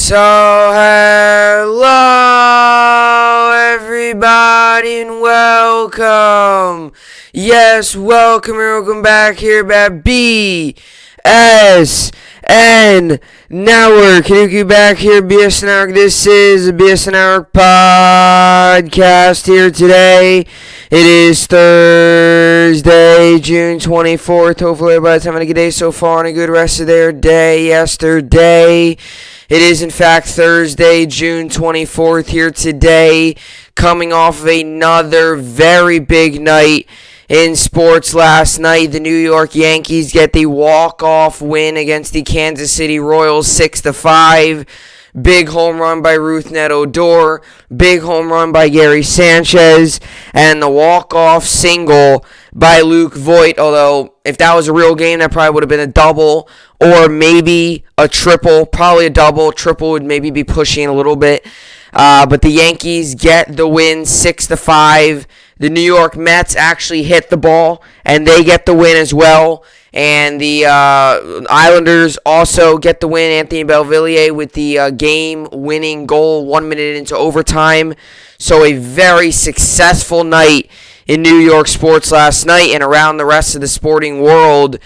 So, hello everybody and welcome. Yes, welcome back here at BSN Network. Kanuki back here, BSN Network. This is a BSN Network podcast here today. It is Thursday, June 24th. Hopefully everybody's having a good day so far and a good rest of their day yesterday. It is, in fact, Thursday, June 24th here today, coming off of another very big night in sports last night. The New York Yankees get the walk-off win against the Kansas City Royals, 6-5. Big home run by Ruth Odor, big home run by Gary Sanchez, and the walk-off single by Luke Voit. Although, if that was a real game, that probably would have been a double or maybe a triple. Probably a double. Triple would maybe be pushing a little bit. But the Yankees get the win, 6-5. The New York Mets actually hit the ball, and they get the win as well. And the Islanders also get the win. Anthony Belvillier with the game-winning goal 1 minute into overtime. So a very successful night in New York sports last night, and around the rest of the sporting world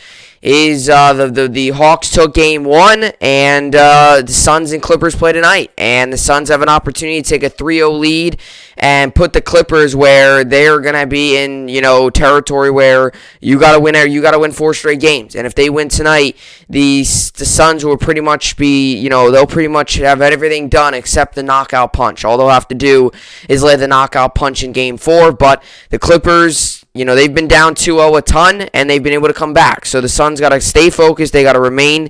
is the Hawks took game one, and the Suns and Clippers play tonight. And the Suns have an opportunity to take a 3-0 lead and put the Clippers where they're going to be in, territory where you got to win 4 straight games. And if they win tonight, the Suns will pretty much be, they'll pretty much have everything done except the knockout punch. All they'll have to do is lay the knockout punch in game 4. But the Clippers, they've been down 2-0 a ton, and they've been able to come back. So the Suns got to stay focused. They got to remain,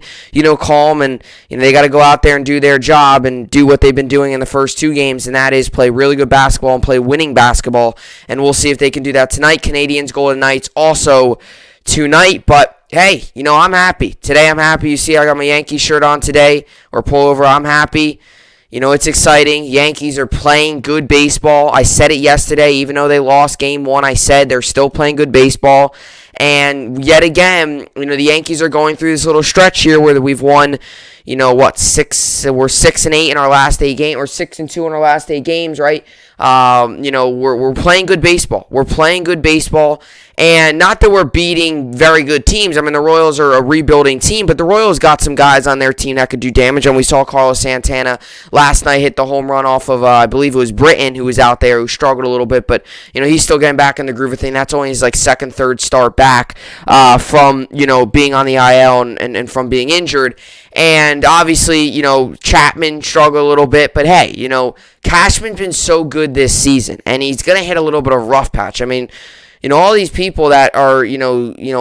calm, and they got to go out there and do their job and do what they've been doing in the first 2 games, and that is play really good basketball and play winning basketball. And we'll see if they can do that tonight. Canadians, Golden Knights also tonight. But hey, I'm happy. Today I'm happy. You see I got my Yankees shirt on today, or pullover. I'm happy. It's exciting. Yankees are playing good baseball. I said it yesterday. Even though they lost game 1, I said they're still playing good baseball. And yet again, the Yankees are going through this little stretch here where we've won, 6? We're 6-8 in our last 8 games, or 6-2 in our last 8 games, right? We're playing good baseball. We're playing good baseball. And not that we're beating very good teams. I mean, the Royals are a rebuilding team, but the Royals got some guys on their team that could do damage. And we saw Carlos Santana last night hit the home run off of, I believe it was Britton, who was out there, who struggled a little bit. But, he's still getting back in the groove of thing. That's only his, second, third start back from, being on the IL and from being injured. And obviously, Chapman struggled a little bit. But, hey, Cashman's been so good this season. And he's going to hit a little bit of a rough patch. I mean, all these people that are,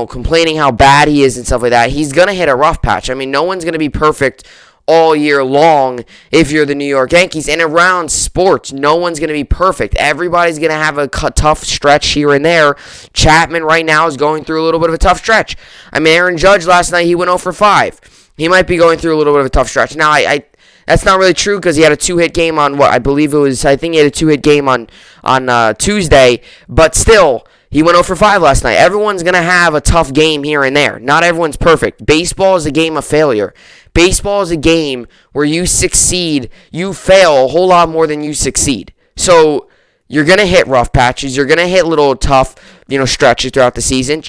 complaining how bad he is and stuff like that, he's going to hit a rough patch. I mean, no one's going to be perfect all year long if you're the New York Yankees. And around sports, no one's going to be perfect. Everybody's going to have a tough stretch here and there. Chapman right now is going through a little bit of a tough stretch. I mean, Aaron Judge last night, he went 0 for 5. He might be going through a little bit of a tough stretch. Now, that's not really true because he had a 2-hit game on I think he had a 2-hit game on Tuesday, but still, he went 0 for 5 last night. Everyone's going to have a tough game here and there. Not everyone's perfect. Baseball is a game of failure. Baseball is a game where you succeed, you fail a whole lot more than you succeed. So you're going to hit rough patches. You're going to hit little tough, stretches throughout the season.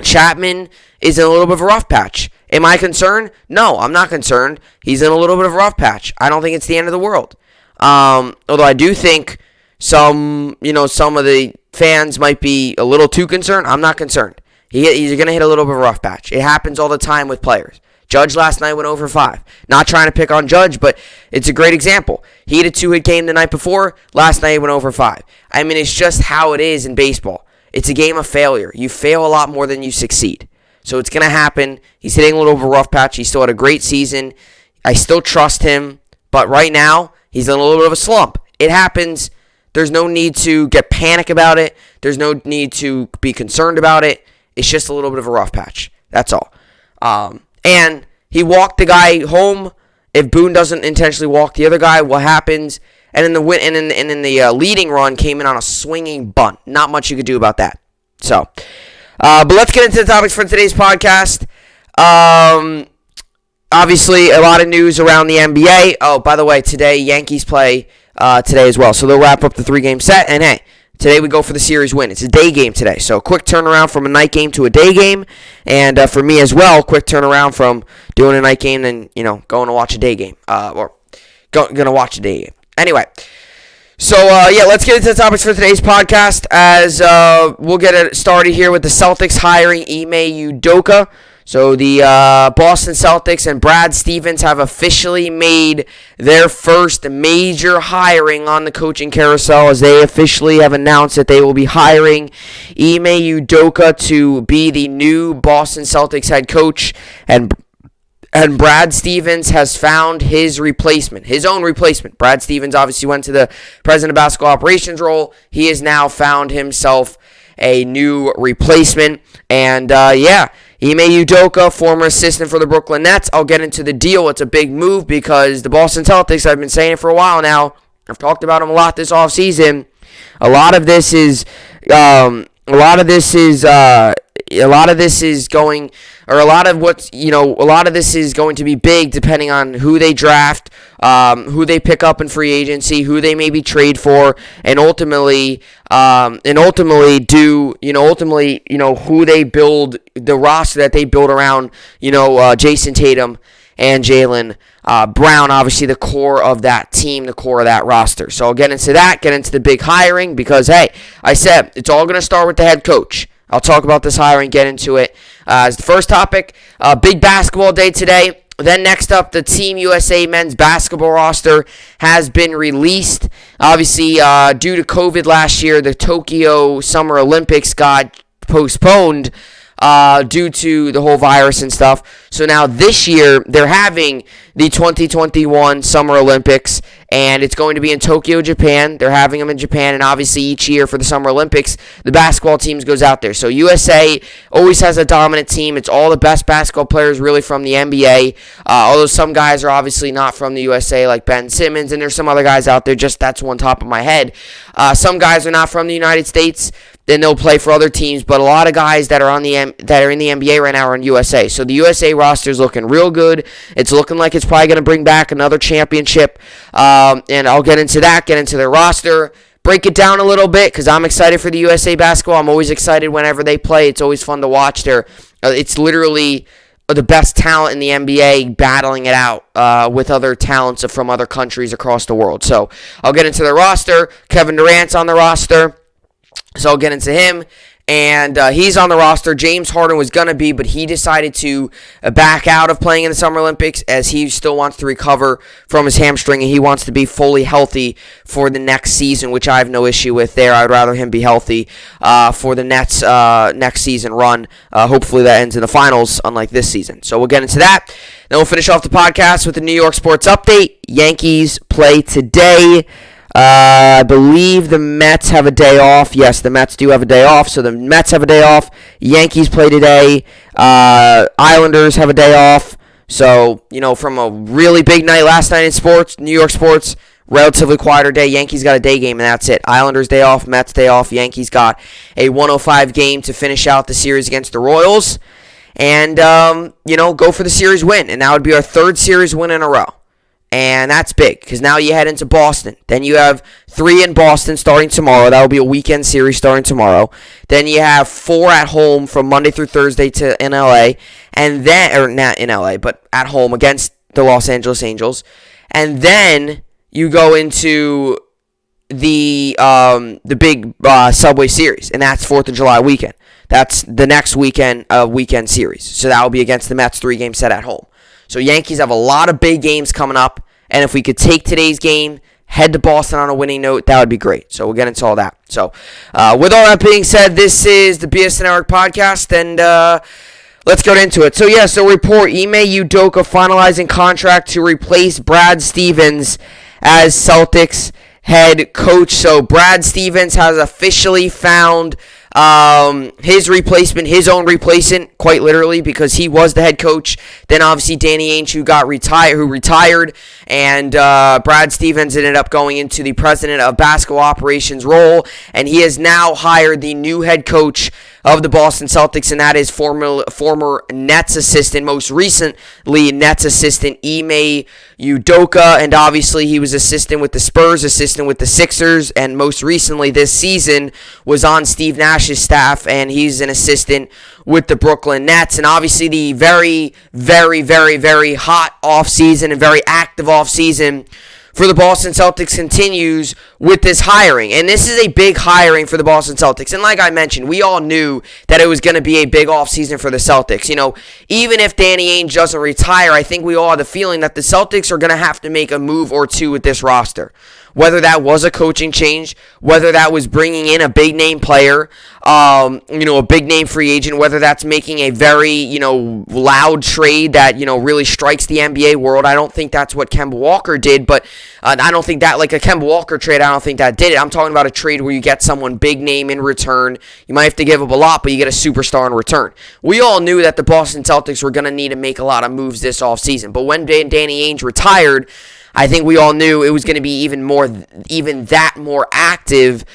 Chapman is in a little bit of a rough patch. Am I concerned? No, I'm not concerned. He's in a little bit of a rough patch. I don't think it's the end of the world. Although I do think some of the fans might be a little too concerned. I'm not concerned. He's going to hit a little bit of a rough patch. It happens all the time with players. Judge last night went 0 for 5. Not trying to pick on Judge, but it's a great example. He had a 2-hit game the night before. Last night he went 0 for 5. I mean, it's just how it is in baseball. It's a game of failure. You fail a lot more than you succeed. So it's going to happen. He's hitting a little bit of a rough patch. He still had a great season. I still trust him. But right now, he's in a little bit of a slump. It happens. There's no need to get panic about it. There's no need to be concerned about it. It's just a little bit of a rough patch. That's all. And he walked the guy home. If Boone doesn't intentionally walk the other guy, what happens? And in the leading run came in on a swinging bunt. Not much you could do about that. So, but let's get into the topics for today's podcast. obviously, a lot of news around the NBA. Oh, by the way, today, Yankees play today as well. So they'll wrap up the 3-game set. And, hey, today we go for the series win. It's a day game today. So quick turnaround from a night game to a day game. And for me as well, quick turnaround from doing a night game and, going to watch a day game. Or going to watch a day game. Anyway. So, let's get into the topics for today's podcast as we'll get it started here with the Celtics hiring Ime Udoka. So, the Boston Celtics and Brad Stevens have officially made their first major hiring on the coaching carousel as they officially have announced that they will be hiring Ime Udoka to be the new Boston Celtics head coach, and Brad Stevens has found his replacement, his own replacement. Brad Stevens obviously went to the president of basketball operations role. He has now found himself a new replacement. And, Ime Udoka, former assistant for the Brooklyn Nets. I'll get into the deal. It's a big move because the Boston Celtics, I've been saying it for a while now. I've talked about them a lot this offseason. A lot of this is going to be big depending on who they draft, who they pick up in free agency, who they maybe trade for, and ultimately who they build, the roster that they build around, Jason Tatum and Jaylen Brown, obviously the core of that team, the core of that roster. So I'll get into that, get into the big hiring because, hey, I said it's all going to start with the head coach. I'll talk about this hiring, get into it. As the first topic, big basketball day today. Then next up, the Team USA men's basketball roster has been released. Obviously, due to COVID last year, the Tokyo Summer Olympics got postponed due to the whole virus and stuff. So now this year, they're having the 2021 Summer Olympics, and it's going to be in Tokyo, Japan. They're having them in Japan, and obviously each year for the Summer Olympics, the basketball teams goes out there. So USA always has a dominant team. It's all the best basketball players really from the NBA, although some guys are obviously not from the USA, like Ben Simmons, and there's some other guys out there, just that's one top of my head. Some guys are not from the United States, then they'll play for other teams, but a lot of guys that are in the NBA right now are in USA. So the USA roster is looking real good. It's looking like it's probably going to bring back another championship, and I'll get into that, get into their roster, break it down a little bit because I'm excited for the USA basketball. I'm always excited whenever they play. It's always fun to watch. It's literally the best talent in the NBA battling it out with other talents from other countries across the world. So I'll get into their roster. Kevin Durant's on the roster. So I'll get into him, and he's on the roster. James Harden was going to be, but he decided to back out of playing in the Summer Olympics as he still wants to recover from his hamstring, and he wants to be fully healthy for the next season, which I have no issue with there. I'd rather him be healthy for the Nets' next season run. Hopefully that ends in the finals, unlike this season. So we'll get into that. Then we'll finish off the podcast with the New York sports update. Yankees play today. I believe the Mets have a day off. Yes, the Mets do have a day off. So the Mets have a day off. Yankees play today. Islanders have a day off. So, from a really big night last night in sports, New York sports, relatively quieter day. Yankees got a day game, and that's it. Islanders day off, Mets day off. Yankees got a 105 game to finish out the series against the Royals. And, go for the series win. And that would be our third series win in a row. And that's big because now you head into Boston. Then you have 3 in Boston starting tomorrow. That will be a weekend series starting tomorrow. Then you have 4 at home from Monday through Thursday in LA. And then, or not in LA, but at home against the Los Angeles Angels. And then you go into the big Subway Series. And that's 4th of July weekend. That's the next weekend series. So that will be against the Mets 3-game set at home. So Yankees have a lot of big games coming up, and if we could take today's game, head to Boston on a winning note, that would be great. So we'll get into all that. So with all that being said, this is the BSN podcast, and let's get into it. So report, Ime Udoka finalizing contract to replace Brad Stevens as Celtics head coach. So Brad Stevens has officially found his replacement, his own replacement, quite literally, because he was the head coach. Then obviously Danny Ainge, who retired, and Brad Stevens ended up going into the president of basketball operations role, and he has now hired the new head coach of the Boston Celtics, and that is former Nets assistant, most recently Nets assistant Ime Udoka, and obviously he was assistant with the Spurs, assistant with the Sixers, and most recently this season was on Steve Nash's staff, and he's an assistant with the Brooklyn Nets. And obviously the very, very, very, very hot offseason and very active offseason for the Boston Celtics continues with this hiring. And this is a big hiring for the Boston Celtics. And like I mentioned, we all knew that it was going to be a big offseason for the Celtics. You know, even if Danny Ainge doesn't retire, I think we all have the feeling that the Celtics are going to have to make a move or two with this roster. Whether that was a coaching change, whether that was bringing in a big-name player, a big-name free agent, whether that's making a very, loud trade that, really strikes the NBA world. I don't think that's what Kemba Walker did, but I don't think that, like a Kemba Walker trade, I don't think that did it. I'm talking about a trade where you get someone big-name in return. You might have to give up a lot, but you get a superstar in return. We all knew that the Boston Celtics were going to need to make a lot of moves this offseason, but when Danny Ainge retired, I think we all knew it was going to be even that more active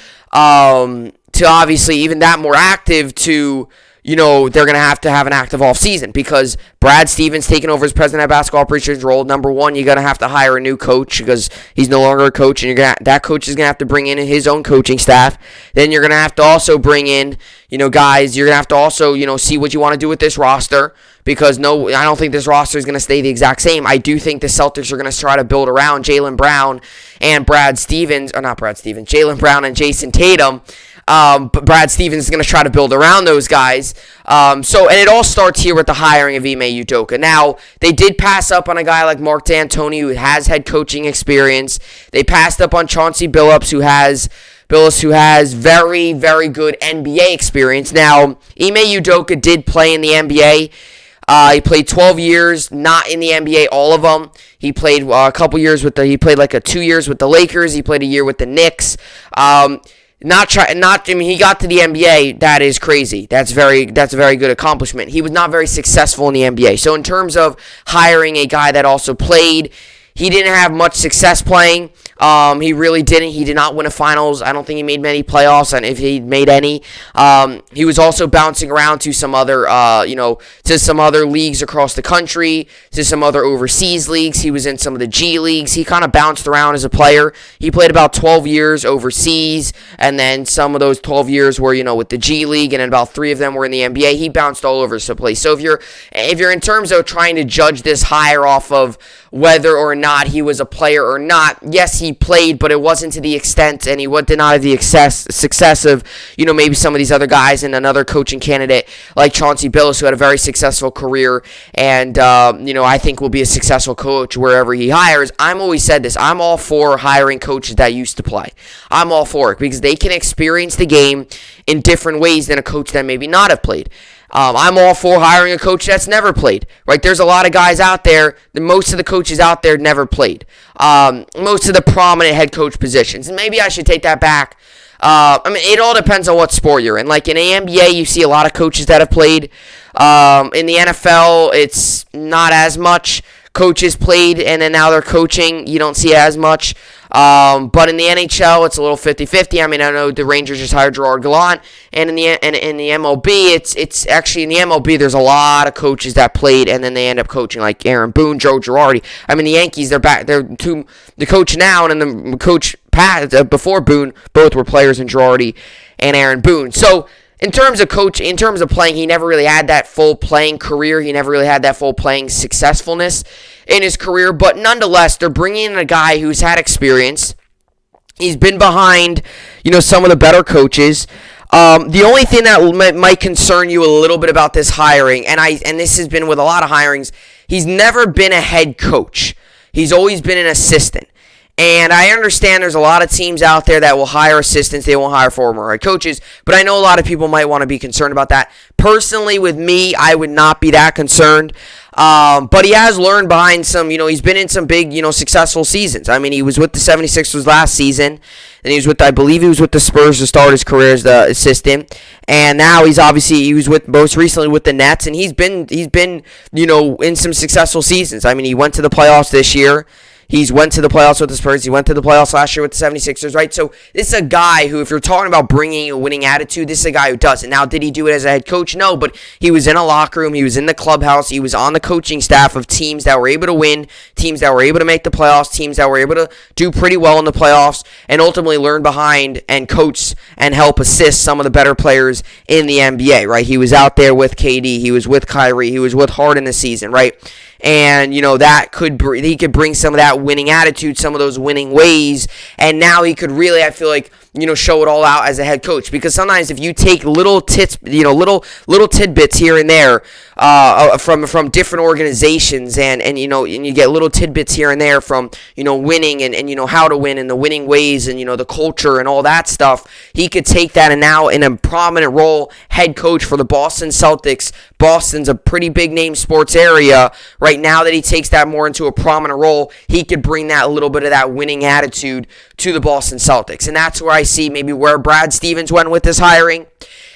they're going to have an active offseason because Brad Stevens taking over as president of basketball operations role. Number one, you're going to have to hire a new coach because he's no longer a coach, and that coach is going to have to bring in his own coaching staff. Then you're going to have to also bring in, guys. You're going to have to also, see what you want to do with this roster because I don't think this roster is going to stay the exact same. I do think the Celtics are going to try to build around Jaylen Brown and Jaylen Brown and Jason Tatum. But Brad Stevens is going to try to build around those guys. And it all starts here with the hiring of Ime Udoka. Now, they did pass up on a guy like Mark D'Antoni, who has head coaching experience. They passed up on Chauncey Billups, who has very, very good NBA experience. Now, Ime Udoka did play in the NBA. He played 12 years, not in the NBA, all of them. He played a couple years he played like 2 years with the Lakers. He played a year with the Knicks. He got to the NBA. That is crazy. That's a very good accomplishment. He was not very successful in the NBA. So in terms of hiring a guy that also played, he didn't have much success playing. He really didn't. He did not win a finals. I don't think he made many playoffs, and if he made any, he was also bouncing around to some other, leagues across the country, to some other overseas leagues. He was in some of the G leagues. He kind of bounced around as a player. He played about 12 years overseas, and then some of those 12 years were, with the G League, and then about 3 of them were in the NBA. He bounced all over the place. So if you're in terms of trying to judge this hire off of whether or not he was a player or not, yes, he played, but it wasn't to the extent, and he did not have the success of, maybe some of these other guys and another coaching candidate like Chauncey Billups, who had a very successful career, and, I think will be a successful coach wherever he hires. I'm always said this. I'm all for hiring coaches that used to play. I'm all for it because they can experience the game in different ways than a coach that maybe not have played. I'm all for hiring a coach that's never played, right? There's a lot of guys out there, most of the coaches out there never played. Most of the prominent head coach positions. And maybe I should take that back. It all depends on what sport you're in. Like in the NBA, you see a lot of coaches that have played. In the NFL, it's not as much. Coaches played, and then now they're coaching. You don't see as much. But in the NHL, it's a little 50-50. I know the Rangers just hired Gerard Gallant, and in the MLB, it's actually in the MLB. There's a lot of coaches that played, and then they end up coaching, like Aaron Boone, Joe Girardi. The Yankees, they're back. They're the coach now, and then the coach before Boone, both were players in Girardi and Aaron Boone. So in terms of playing, he never really had that full playing career. He never really had that full playing successfulness in his career. But nonetheless, they're bringing in a guy who's had experience. He's been behind, some of the better coaches. The only thing that might concern you a little bit about this hiring, and this has been with a lot of hirings, he's never been a head coach. He's always been an assistant. And I understand there's a lot of teams out there that will hire assistants. They won't hire former head coaches. But I know a lot of people might want to be concerned about that. Personally, with me, I would not be that concerned. But he has learned behind some, he's been in some big, successful seasons. He was with the 76ers last season. And I believe he was with the Spurs to start his career as the assistant. And now he was most recently with the Nets. And he's been, in some successful seasons. He went to the playoffs this year. He's went to the playoffs with the Spurs. He went to the playoffs last year with the 76ers, right? So this is a guy who, if you're talking about bringing a winning attitude, this is a guy who does it. Now, did he do it as a head coach? No, but he was in a locker room. He was in the clubhouse. He was on the coaching staff of teams that were able to win, teams that were able to make the playoffs, teams that were able to do pretty well in the playoffs, and ultimately learn behind and coach and help assist some of the better players in the NBA, right? He was out there with KD. He was with Kyrie. He was with Harden this season, right? And, that he could bring some of that winning attitude, some of those winning ways, and now he could really, I feel like, show it all out as a head coach. Because sometimes if you take little tidbits here and there from different organizations, and you get little tidbits here and there from winning and how to win and the winning ways and the culture and all that stuff, he could take that and now in a prominent role, head coach for the Boston Celtics. Boston's a pretty big name sports area. Right now that he takes that more into a prominent role, he could bring that little bit of that winning attitude to the Boston Celtics. And that's where I see maybe where Brad Stevens went with this hiring.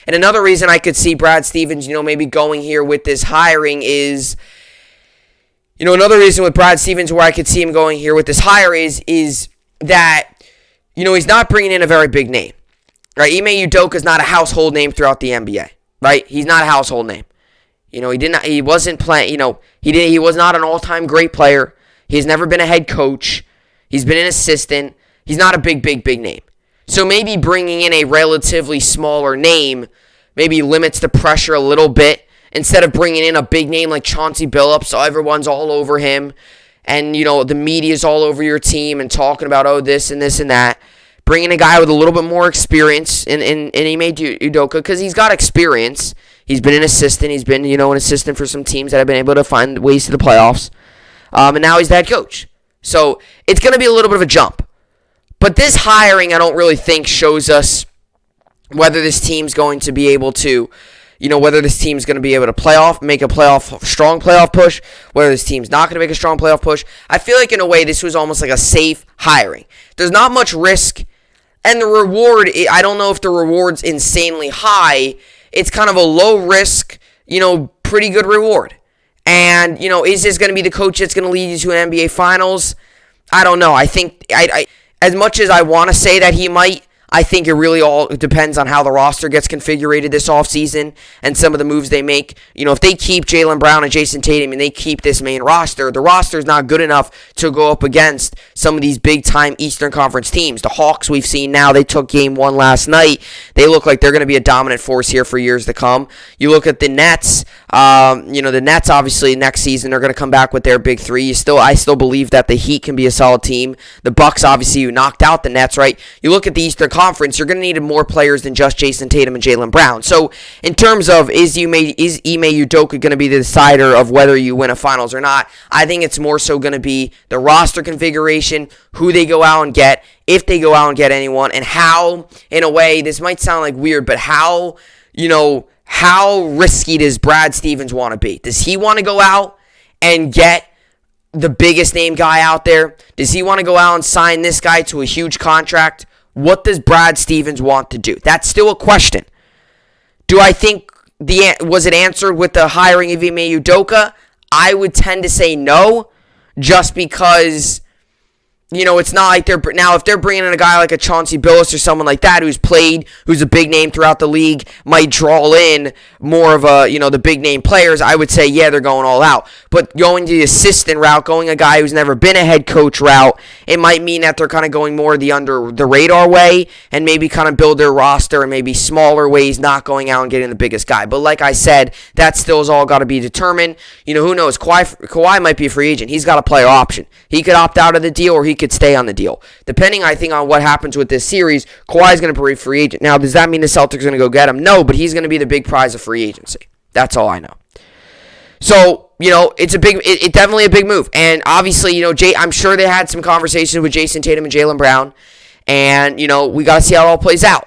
And another reason I could see Brad Stevens, maybe going here with this hiring is, another reason with Brad Stevens where I could see him going here with this hire is that, he's not bringing in a very big name, right? Ime Udoka is not a household name throughout the NBA, right? He's not a household name. He wasn't playing, he was not an all-time great player. He's never been a head coach. He's been an assistant. He's not a big name. So maybe bringing in a relatively smaller name maybe limits the pressure a little bit instead of bringing in a big name like Chauncey Billups, so everyone's all over him and, the media's all over your team and talking about, this and this and that. Bringing a guy with a little bit more experience in Ime Udoka, because he's got experience. He's been an assistant. He's been, an assistant for some teams that have been able to find ways to the playoffs. And now he's the head coach. So it's going to be a little bit of a jump. But this hiring, I don't really think shows us whether this team's going to be able to, whether this team's going to be able to make a strong playoff push, whether this team's not going to make a strong playoff push. I feel like in a way this was almost like a safe hiring. There's not much risk, and the reward, I don't know if the reward's insanely high. It's kind of a low risk, pretty good reward. And, is this going to be the coach that's going to lead you to an NBA Finals? I don't know. I think, as much as I want to say that he might, I think it really all depends on how the roster gets configured this offseason and some of the moves they make. If they keep Jaylen Brown and Jason Tatum and they keep this main roster, the roster is not good enough to go up against some of these big-time Eastern Conference teams. The Hawks we've seen now, they took game 1 last night. They look like they're going to be a dominant force here for years to come. You look at the Nets. The Nets, obviously, next season, are going to come back with their big three. I still believe that the Heat can be a solid team. The Bucks, obviously, you knocked out the Nets, right? You look at the Eastern Conference, you're going to need more players than just Jason Tatum and Jaylen Brown. So, in terms of is Ime Udoka going to be the decider of whether you win a finals or not, I think it's more so going to be the roster configuration, who they go out and get, if they go out and get anyone, and how, in a way, this might sound like weird, but how risky does Brad Stevens want to be? Does he want to go out and get the biggest name guy out there? Does he want to go out and sign this guy to a huge contract? What does Brad Stevens want to do? That's still a question. Do I think was it answered with the hiring of Ime Udoka? I would tend to say no, just because it's not like if they're bringing in a guy like a Chauncey Billups or someone like that who's a big name throughout the league, might draw in more of the big name players, I would say, yeah, they're going all out. But going the assistant route, going a guy who's never been a head coach route, it might mean that they're kind of going more the under the radar way and maybe kind of build their roster in maybe smaller ways, not going out and getting the biggest guy. But like I said, that still is all got to be determined. Who knows? Kawhi might be a free agent. He's got a player option. He could opt out of the deal or he could stay on the deal. Depending, I think, on what happens with this series, Kawhi's going to be a free agent. Now, does that mean the Celtics are going to go get him? No, but he's going to be the big prize of free agency. That's all I know. So, it's it's definitely a big move. And obviously, I'm sure they had some conversations with Jason Tatum and Jaylen Brown. And, we got to see how it all plays out.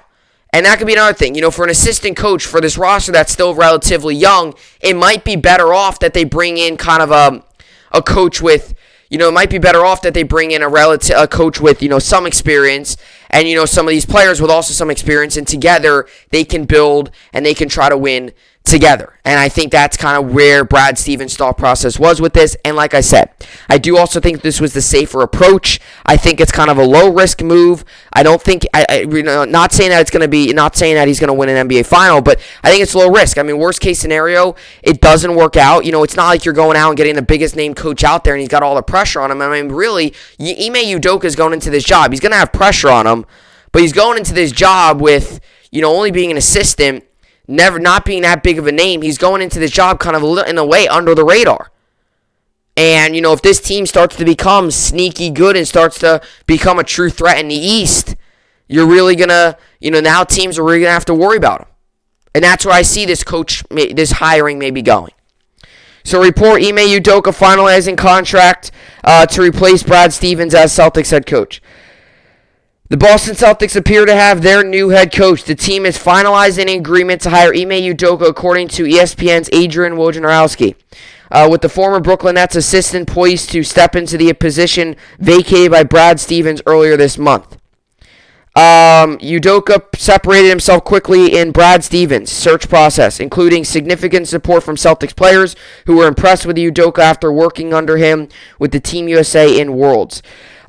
And that could be another thing. For an assistant coach for this roster that's still relatively young, it might be better off that they bring in kind of a coach with, it might be better off that they bring in a coach with, some experience and, some of these players with also some experience, and together they can build and they can try to win together. And I think that's kind of where Brad Stevens' thought process was with this. And like I said, I do also think this was the safer approach. I think it's kind of a low-risk move. I don't think, not saying that it's going to be, not saying that he's going to win an NBA final, but I think it's low risk. I mean, worst case scenario, it doesn't work out. It's not like you're going out and getting the biggest name coach out there and he's got all the pressure on him. I mean, really, Ime Udoka is going into this job. He's going to have pressure on him, but he's going into this job with, only being an assistant, not being that big of a name. He's going into this job kind of in a way under the radar. And, if this team starts to become sneaky good and starts to become a true threat in the East, you're really going to, now teams are really going to have to worry about him. And that's where I see this hiring maybe going. So report Ime Udoka finalizing contract to replace Brad Stevens as Celtics head coach. The Boston Celtics appear to have their new head coach. The team is finalizing an agreement to hire Ime Udoka, according to ESPN's Adrian Wojnarowski, with the former Brooklyn Nets assistant poised to step into the position vacated by Brad Stevens earlier this month. Udoka separated himself quickly in Brad Stevens' search process, including significant support from Celtics players who were impressed with Udoka after working under him with the Team USA in Worlds.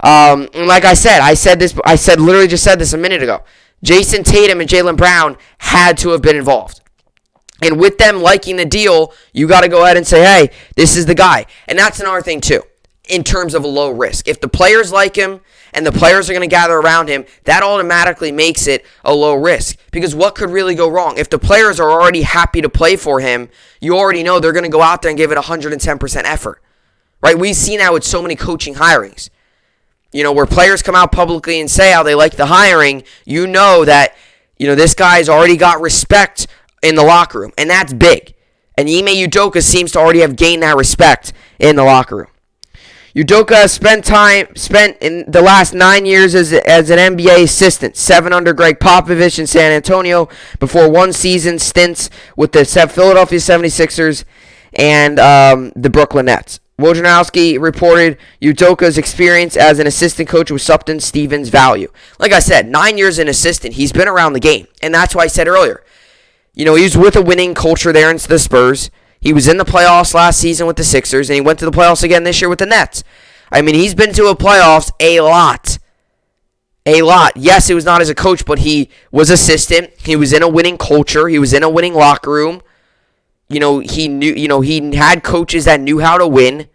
Like I said, literally just said this a minute ago. Jason Tatum and Jaylen Brown had to have been involved. And with them liking the deal, you got to go ahead and say, hey, this is the guy. And that's another thing, too, in terms of a low risk. If the players like him and the players are going to gather around him, that automatically makes it a low risk. Because what could really go wrong? If the players are already happy to play for him, you already know they're going to go out there and give it 110% effort. Right? We've seen that with so many coaching hirings. Where players come out publicly and say how they like the hiring, you know that, this guy's already got respect in the locker room. And that's big. And Ime Udoka seems to already have gained that respect in the locker room. Udoka has spent in the last 9 years as an NBA assistant, 7 under Greg Popovich in San Antonio, before 1 season stints with the Philadelphia 76ers and the Brooklyn Nets. Wojnarowski reported Udoka's experience as an assistant coach was something Stevens value. Like I said, 9 years an assistant. He's been around the game. And that's why I said earlier, he was with a winning culture there in the Spurs. He was in the playoffs last season with the Sixers, and he went to the playoffs again this year with the Nets. I mean, he's been to the playoffs a lot. A lot. Yes, it was not as a coach, but he was assistant. He was in a winning culture. He was in a winning locker room. He knew, he had coaches that knew how to win.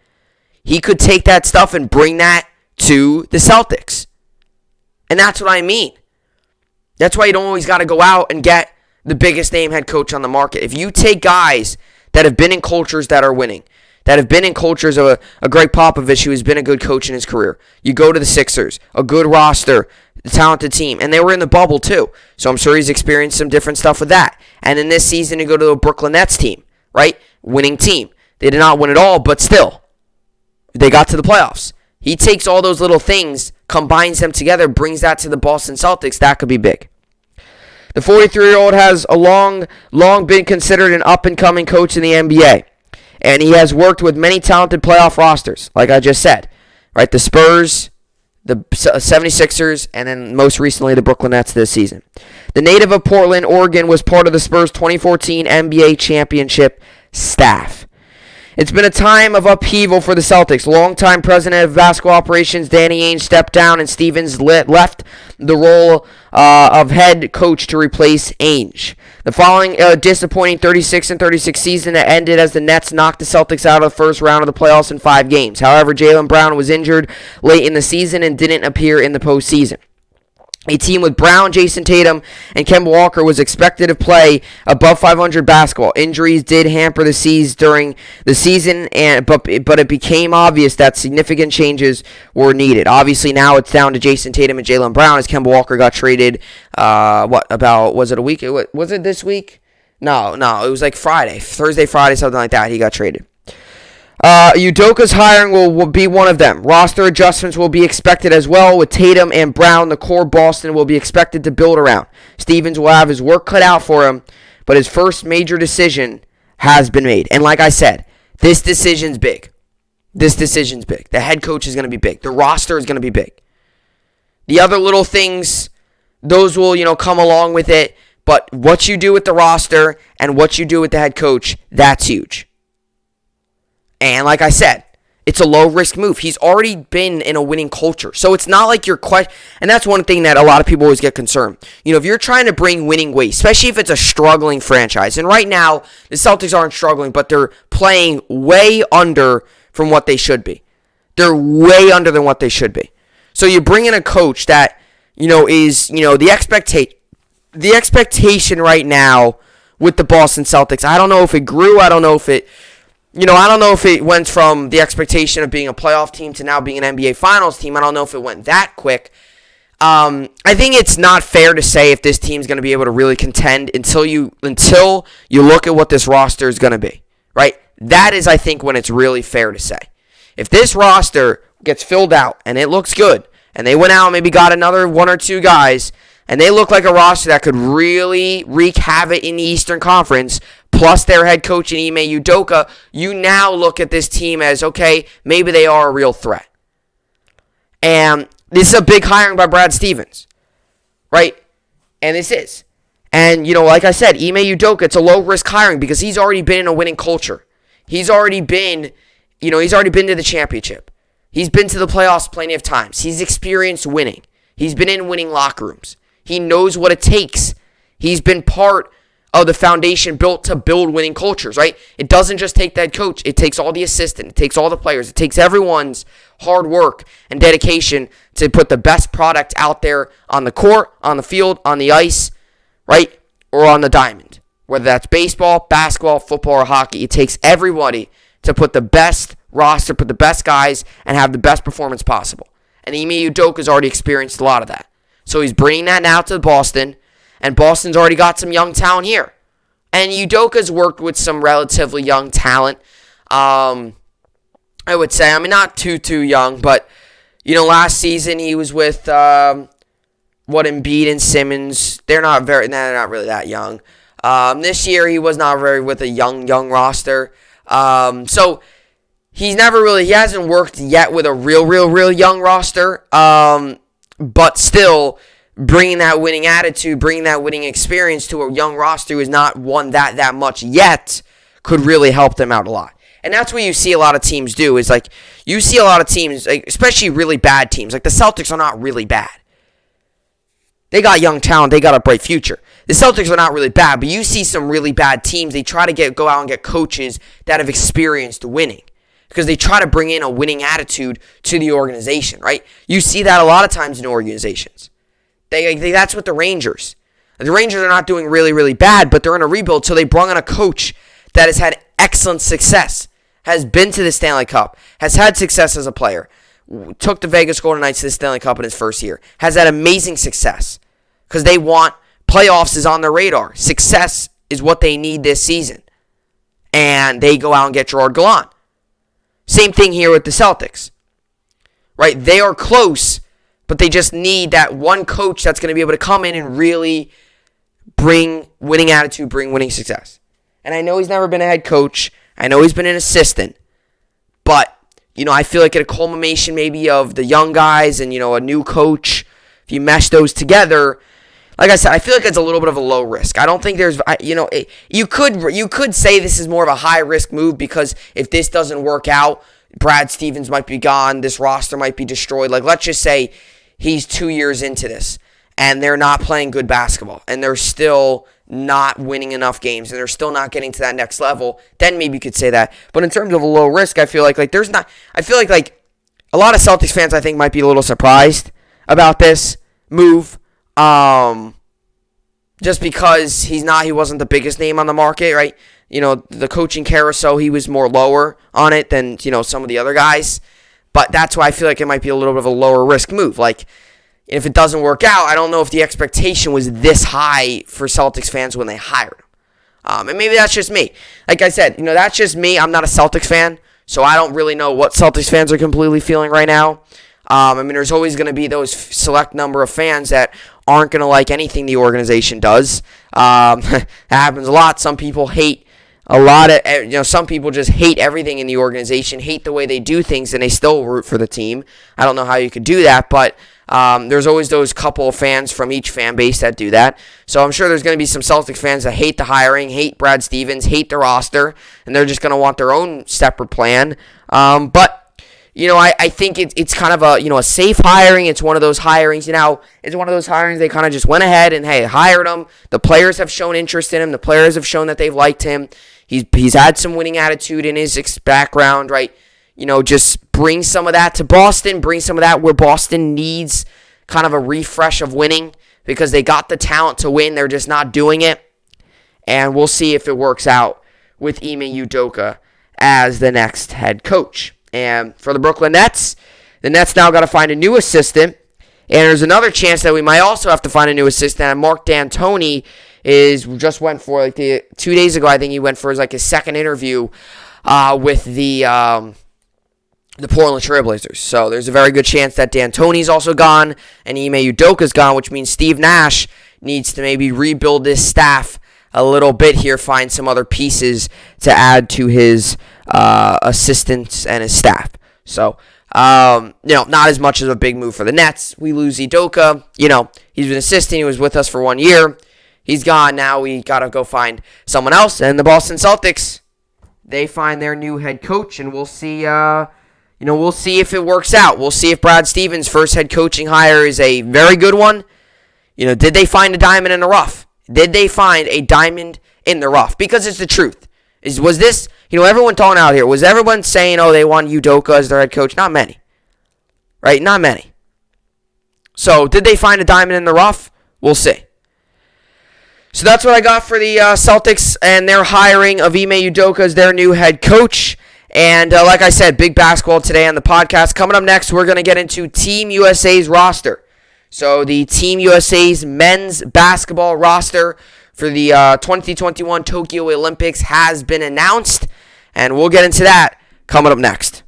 He could take that stuff and bring that to the Celtics. And that's what I mean. That's why you don't always got to go out and get the biggest name head coach on the market. If you take guys that have been in cultures that are winning, that have been in cultures of a Greg Popovich who has been a good coach in his career, you go to the Sixers, a good roster, a talented team, and they were in the bubble too. So I'm sure he's experienced some different stuff with that. And in this season, you go to a Brooklyn Nets team, right? Winning team. They did not win it all, but still, they got to the playoffs. He takes all those little things, combines them together, brings that to the Boston Celtics. That could be big. The 43-year-old has long been considered an up-and-coming coach in the NBA. And he has worked with many talented playoff rosters, like I just said. Right, the Spurs, the 76ers, and then most recently the Brooklyn Nets this season. The native of Portland, Oregon, was part of the Spurs' 2014 NBA championship staff. It's been a time of upheaval for the Celtics. Longtime president of basketball operations Danny Ainge stepped down, and Stevens left the role of head coach to replace Ainge. The following disappointing 36-36 season that ended as the Nets knocked the Celtics out of the first round of the playoffs in 5 games. However, Jaylen Brown was injured late in the season and didn't appear in the postseason. A team with Brown, Jason Tatum, and Kemba Walker was expected to play above 500 basketball. Injuries did hamper the C's during the season, but it became obvious that significant changes were needed. Obviously, now it's down to Jason Tatum and Jaylen Brown as Kemba Walker got traded, was it a week? Was it this week? No, it was like Thursday, Friday, something like that. He got traded. Udoka's hiring will be one of them. Roster adjustments will be expected as well. With Tatum and Brown, the core Boston will be expected to build around. Stevens will have his work cut out for him, but his first major decision has been made. And like I said, this decision's big. The head coach is going to be big. The roster is going to be big. The other little things, those will, come along with it. But what you do with the roster and what you do with the head coach, that's huge. And like I said, it's a low-risk move. He's already been in a winning culture. So it's not like you're and that's one thing that a lot of people always get concerned. If you're trying to bring winning ways, especially if it's a struggling franchise. And right now, the Celtics aren't struggling, but they're playing way under from what they should be. They're way under than what they should be. So you bring in a coach that, is, the expectation right now with the Boston Celtics, I don't know if it grew. I don't know if it went from the expectation of being a playoff team to now being an NBA Finals team. I don't know if it went that quick. I think it's not fair to say if this team's going to be able to really contend until you look at what this roster is going to be, right? That is, I think, when it's really fair to say. If this roster gets filled out and it looks good, and they went out and maybe got another one or two guys, and they look like a roster that could really wreak havoc in the Eastern Conference, plus their head coach in Ime Udoka, you now look at this team as, okay, maybe they are a real threat. And this is a big hiring by Brad Stevens, right? And this is. And, like I said, Ime Udoka, it's a low-risk hiring because he's already been in a winning culture. He's already been to the championship. He's been to the playoffs plenty of times. He's experienced winning. He's been in winning locker rooms. He knows what it takes. He's been part of the foundation built to build winning cultures, right? It doesn't just take that coach. It takes all the assistant. It takes all the players. It takes everyone's hard work and dedication to put the best product out there on the court, on the field, on the ice, right? Or on the diamond. Whether that's baseball, basketball, football, or hockey. It takes everybody to put the best roster, put the best guys, and have the best performance possible. And Ime Udoka's already experienced a lot of that. So he's bringing that now to Boston, and Boston's already got some young talent here. And Udoka's worked with some relatively young talent. I would say, not too young, but, last season he was with, Embiid and Simmons. They're not really that young. This year he was not with a young roster. So he hasn't worked yet with a real young roster. But still, bringing that winning attitude, bringing that winning experience to a young roster who has not won that much yet could really help them out a lot. And that's what you see a lot of teams do, is you see a lot of teams, especially really bad teams. The Celtics are not really bad. They got young talent. They got a bright future. The Celtics are not really bad, but you see some really bad teams. They try to go out and get coaches that have experienced winning because they try to bring in a winning attitude to the organization, right? You see that a lot of times in organizations. That's what the Rangers. The Rangers are not doing really, really bad, but they're in a rebuild, so they brought in a coach that has had excellent success, has been to the Stanley Cup, has had success as a player, took the Vegas Golden Knights to the Stanley Cup in his first year, has had amazing success because they want playoffs is on their radar. Success is what they need this season. And they go out and get Gerard Gallant. Same thing here with the Celtics. Right? They are close, but they just need that one coach that's going to be able to come in and really bring winning attitude, bring winning success. And I know he's never been a head coach. I know he's been an assistant. But, I feel like at a culmination maybe of the young guys and, a new coach, if you mesh those together, like I said, I feel like it's a little bit of a low risk. I don't think there's, you could say this is more of a high risk move because if this doesn't work out, Brad Stevens might be gone, this roster might be destroyed. Let's just say he's 2 years into this and they're not playing good basketball and they're still not winning enough games and they're still not getting to that next level. Then maybe you could say that. But in terms of a low risk, I feel like there's not. I feel like a lot of Celtics fans I think might be a little surprised about this move. Just because he wasn't the biggest name on the market, right? The coaching carousel, he was more lower on it than, some of the other guys. But that's why I feel like it might be a little bit of a lower risk move. If it doesn't work out, I don't know if the expectation was this high for Celtics fans when they hired him. And maybe that's just me. Like I said, that's just me. I'm not a Celtics fan, so I don't really know what Celtics fans are completely feeling right now. There's always going to be those select number of fans that aren't going to like anything the organization does. That happens a lot. Some people hate some people just hate everything in the organization, hate the way they do things, and they still root for the team. I don't know how you could do that, but there's always those couple of fans from each fan base that do that. So I'm sure there's going to be some Celtics fans that hate the hiring, hate Brad Stevens, hate the roster, and they're just going to want their own separate plan. But I think it's kind of a safe hiring. It's one of those hirings. It's one of those hirings they kind of just went ahead and hired him. The players have shown interest in him. The players have shown that they've liked him. He's had some winning attitude in his background, right? Just bring some of that to Boston. Bring some of that where Boston needs kind of a refresh of winning because they got the talent to win. They're just not doing it. And we'll see if it works out with Ime Udoka as the next head coach. And for the Brooklyn Nets, the Nets now got to find a new assistant. And there's another chance that we might also have to find a new assistant. And Mark D'Antoni just went for 2 days ago. I think he went for his second interview with the Portland Trailblazers. So there's a very good chance that D'Antoni's also gone and Ime Udoka's gone, which means Steve Nash needs to maybe rebuild this staff a little bit here, find some other pieces to add to his assistants and his staff. So, not as much as a big move for the Nets. We lose Udoka. He's been assisting. He was with us for 1 year. He's gone. Now we got to go find someone else. And the Boston Celtics, they find their new head coach, and we'll see. We'll see if it works out. We'll see if Brad Stevens' first head coaching hire is a very good one. Did they find a diamond in the rough? Did they find a diamond in the rough? Because it's the truth. Was this, everyone talking out here, was everyone saying, they want Udoka as their head coach? Not many. Right? Not many. So, did they find a diamond in the rough? We'll see. So, that's what I got for the Celtics and their hiring of Ime Udoka as their new head coach. And like I said, big basketball today on the podcast. Coming up next, we're going to get into Team USA's roster. So the Team USA's men's basketball roster for the 2021 Tokyo Olympics has been announced, and we'll get into that coming up next.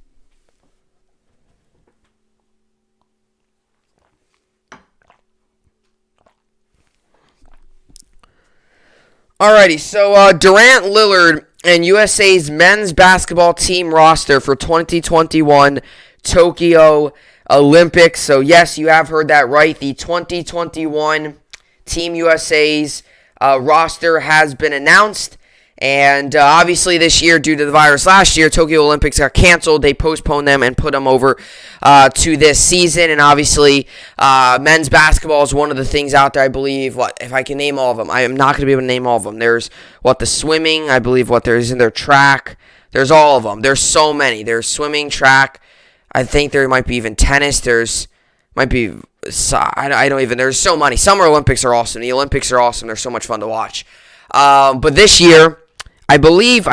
Alrighty, so Durant, Lillard, and USA's men's basketball team roster for 2021 Tokyo Olympics. So yes, you have heard that right. The 2021 Team USA's roster has been announced. And obviously this year, due to the virus last year, Tokyo Olympics got canceled. They postponed them and put them over to this season. And obviously, men's basketball is one of the things out there, I believe. If I can name all of them? I am not going to be able to name all of them. There's the swimming, I believe what there is in their track. There's all of them. There's so many. There's swimming, track. I think there might be even tennis. There's so many. Summer Olympics are awesome. The Olympics are awesome. They're so much fun to watch. But this year, I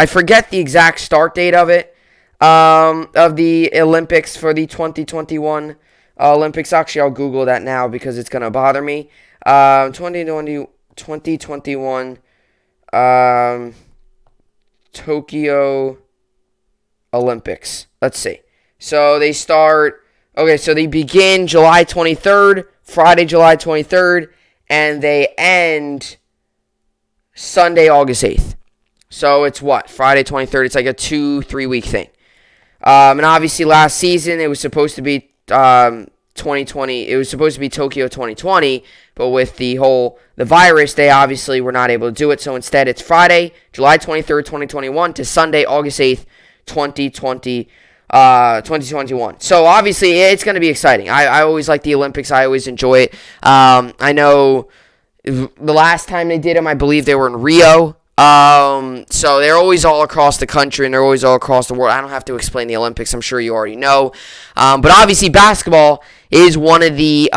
forget the exact start date of it, of the Olympics for the 2021 Olympics. Actually, I'll Google that now because it's going to bother me. 2021 Tokyo Olympics. Let's see. So they begin July 23rd, Friday, July 23rd, and they end Sunday, August 8th. So it's Friday 23rd. It's like a 2-3 week thing. And obviously last season it was supposed to be 2020. It was supposed to be Tokyo 2020, but with the virus, they obviously were not able to do it. So instead, it's Friday, July 23rd, 2021 to Sunday, August 8th, 2021. So obviously it's going to be exciting. I always like the Olympics. I always enjoy it. I know the last time they did them, I believe they were in Rio. So they're always all across the country and they're always all across the world. I don't have to explain the Olympics. I'm sure you already know. But obviously basketball is one of the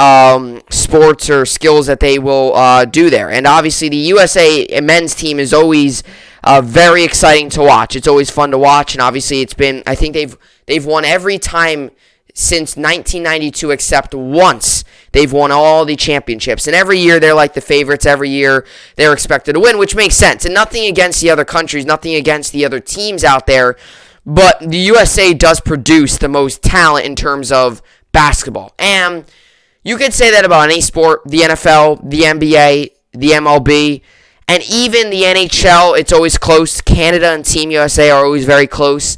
sports or skills that they will do there. And obviously the USA men's team is always very exciting to watch. It's always fun to watch. And obviously I think they've won every time since 1992 except once. They've won all the championships. And every year they're like the favorites. Every year they're expected to win, which makes sense. And nothing against the other countries, nothing against the other teams out there. But the USA does produce the most talent in terms of basketball. And you could say that about any sport, the NFL, the NBA, the MLB, And even the NHL, it's always close. Canada and Team USA are always very close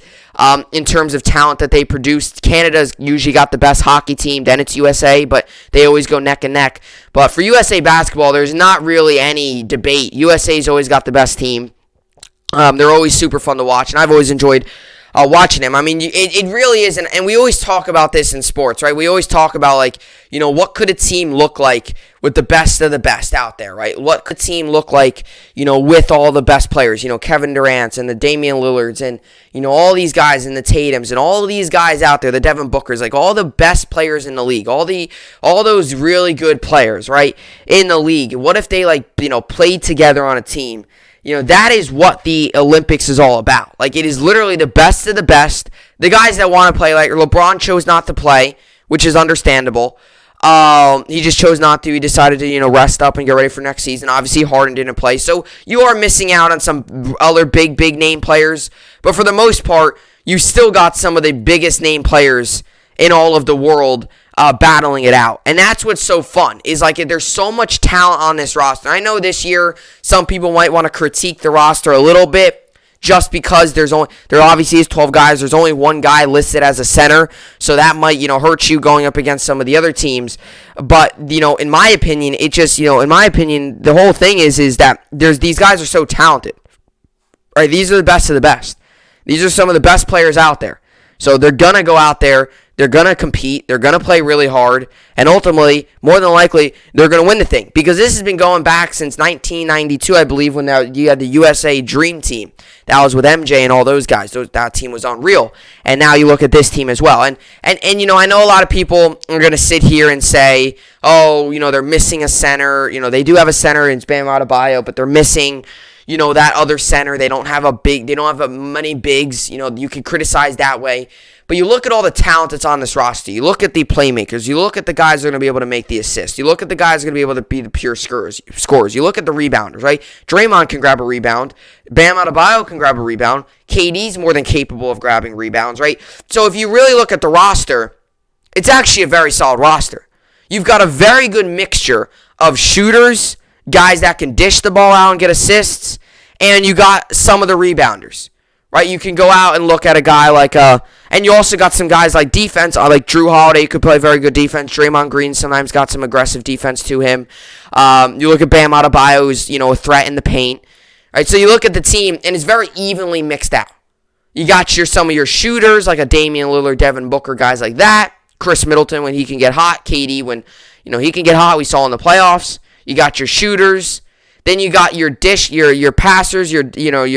in terms of talent that they produce. Canada's usually got the best hockey team, then it's USA, but they always go neck and neck. But for USA basketball, there's not really any debate. USA's always got the best team. They're always super fun to watch, and I've always enjoyed watching them. I mean, it really is, and we always talk about this in sports, right? We always talk about, like, what could a team look like with the best of the best out there, right? What could a team look like, with all the best players, Kevin Durant and the Damian Lillards and, all these guys and the Tatums and all of these guys out there, the Devin Bookers, like all the best players in the league, all those really good players, right, in the league. What if they, played together on a team? That is what the Olympics is all about. Like, it is literally the best of the best. The guys that want to play, like LeBron chose not to play, which is understandable. He just chose not to. He decided to, rest up and get ready for next season. Obviously, Harden didn't play. So you are missing out on some other big name players. But for the most part, you still got some of the biggest name players in all of the world battling it out. And that's what's so fun, is like there's so much talent on this roster. I know this year some people might want to critique the roster a little bit just because there obviously is 12 guys. There's only one guy listed as a center, so that might, hurt you going up against some of the other teams. But, in my opinion, the whole thing is that these guys are so talented. Right? These are the best of the best. These are some of the best players out there. So they're going to go out there, they're going to compete, they're going to play really hard, and ultimately, more than likely, they're going to win the thing. Because this has been going back since 1992, I believe, when you had the USA Dream Team. That was with MJ and all those guys. That team was unreal. And now you look at this team as well. And I know a lot of people are going to sit here and say, oh, they're missing a center. They do have a center in Bam Adebayo, but they're missing that other center. They don't have many bigs. You can criticize that way. But you look at all the talent that's on this roster. You look at the playmakers. You look at the guys that are going to be able to make the assists. You look at the guys that are going to be able to be the pure scorers. You look at the rebounders, right? Draymond can grab a rebound. Bam Adebayo can grab a rebound. KD's more than capable of grabbing rebounds, right? So if you really look at the roster, it's actually a very solid roster. You've got a very good mixture of shooters, guys that can dish the ball out and get assists, and you got some of the rebounders, right? You can go out and look at a guy like and you also got some guys like defense, like Drew Holiday could play very good defense. Draymond Green sometimes got some aggressive defense to him. You look at Bam Adebayo, who's a threat in the paint, right? So you look at the team, and it's very evenly mixed out. You got some of your shooters like a Damian Lillard, Devin Booker, guys like that. Chris Middleton when he can get hot. KD when he can get hot. We saw in the playoffs. You got your shooters. Then you got your passers, your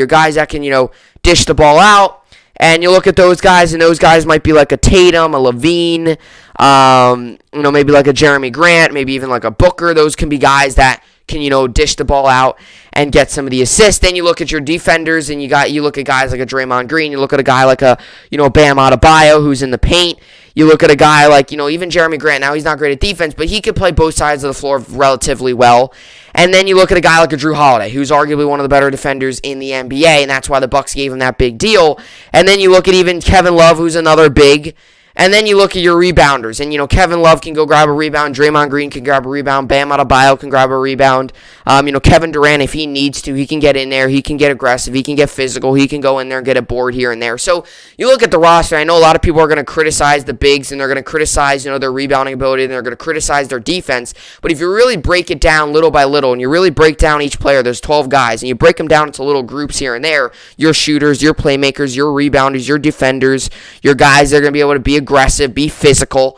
guys that can, dish the ball out. And you look at those guys, and those guys might be like a Tatum, a Levine, maybe like a Jeremy Grant, maybe even like a Booker. Those can be guys that can, dish the ball out and get some of the assists. Then you look at your defenders, and you look at guys like a Draymond Green. You look at a guy like a, Bam Adebayo who's in the paint. You look at a guy like, even Jeremy Grant. Now, he's not great at defense, but he could play both sides of the floor relatively well. And then you look at a guy like a Drew Holiday, who's arguably one of the better defenders in the NBA, and that's why the Bucks gave him that big deal. And then you look at even Kevin Love, who's another big. And then you look at your rebounders, and, Kevin Love can go grab a rebound. Draymond Green can grab a rebound. Bam Adebayo can grab a rebound. Kevin Durant, if he needs to, he can get in there. He can get aggressive. He can get physical. He can go in there and get a board here and there. So you look at the roster. I know a lot of people are going to criticize the bigs, and they're going to criticize, their rebounding ability, and they're going to criticize their defense. But if you really break it down little by little, and you really break down each player, there's 12 guys, and you break them down into little groups here and there, your shooters, your playmakers, your rebounders, your defenders, your guys that are going to be able to be aggressive, be physical.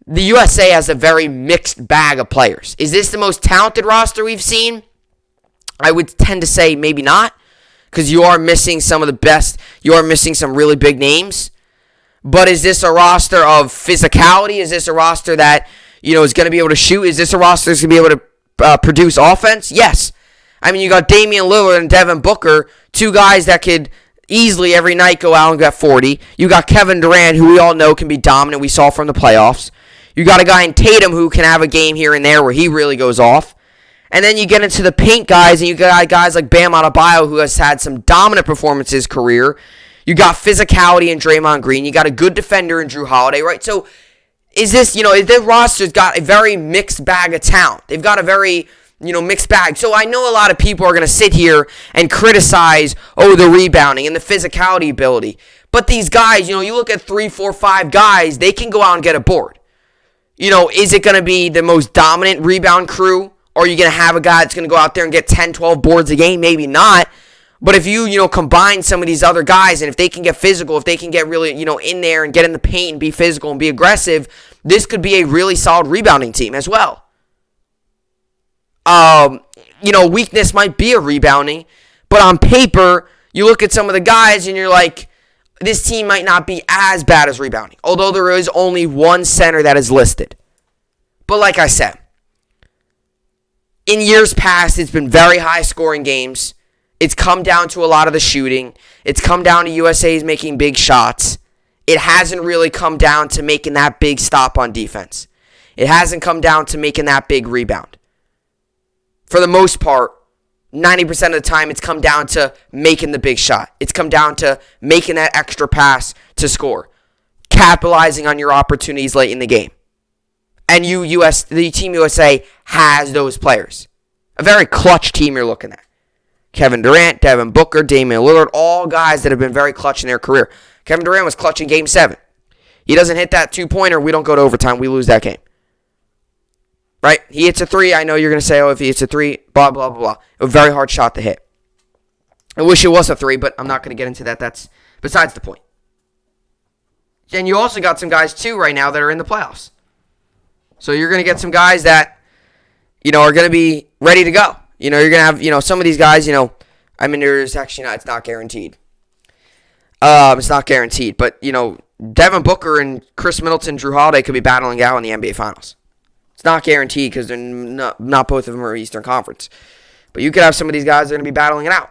The USA has a very mixed bag of players. Is this the most talented roster we've seen? I would tend to say maybe not, because you are missing some of the best. You are missing some really big names. But is this a roster of physicality? Is this a roster that, is going to be able to shoot? Is this a roster that's going to be able to produce offense? Yes. I mean, you got Damian Lillard and Devin Booker, two guys that could easily every night go out and get 40. You got Kevin Durant, who we all know can be dominant. We saw from the playoffs. You got a guy in Tatum who can have a game here and there where he really goes off. And then you get into the paint guys, and you got guys like Bam Adebayo, who has had some dominant performances in his career. You got physicality in Draymond Green. You got a good defender in Drew Holiday, right? So is this, their roster's got a very mixed bag of talent. They've got a very mixed bag. So I know a lot of people are going to sit here and criticize, the rebounding and the physicality ability. But these guys, you look at 3, 4, 5 guys, they can go out and get a board. Is it going to be the most dominant rebound crew? Or are you going to have a guy that's going to go out there and get 10, 12 boards a game? Maybe not. But if you, combine some of these other guys, and if they can get physical, if they can get really, in there and get in the paint and be physical and be aggressive, this could be a really solid rebounding team as well. Weakness might be a rebounding, but on paper, you look at some of the guys and you're like, this team might not be as bad as rebounding, although there is only one center that is listed. But like I said, in years past, it's been very high-scoring games. It's come down to a lot of the shooting. It's come down to USA's making big shots. It hasn't really come down to making that big stop on defense. It hasn't come down to making that big rebound. For the most part, 90% of the time, it's come down to making the big shot. It's come down to making that extra pass to score, capitalizing on your opportunities late in the game. And the Team USA has those players. A very clutch team you're looking at. Kevin Durant, Devin Booker, Damian Lillard, all guys that have been very clutch in their career. Kevin Durant was clutch in Game 7. He doesn't hit that 2-pointer, we don't go to overtime, we lose that game. Right? He hits a 3. I know you're going to say, if he hits a 3, blah, blah, blah, blah. A very hard shot to hit. I wish it was a 3, but I'm not going to get into that. That's besides the point. And you also got some guys, too, right now that are in the playoffs. So you're going to get some guys that, are going to be ready to go. You're going to have, some of these guys, there's actually not, it's not guaranteed. It's not guaranteed. But, Devin Booker and Chris Middleton, Drew Holiday could be battling out in the NBA Finals. It's not guaranteed because they're not both of them are Eastern Conference. But you could have some of these guys that are going to be battling it out.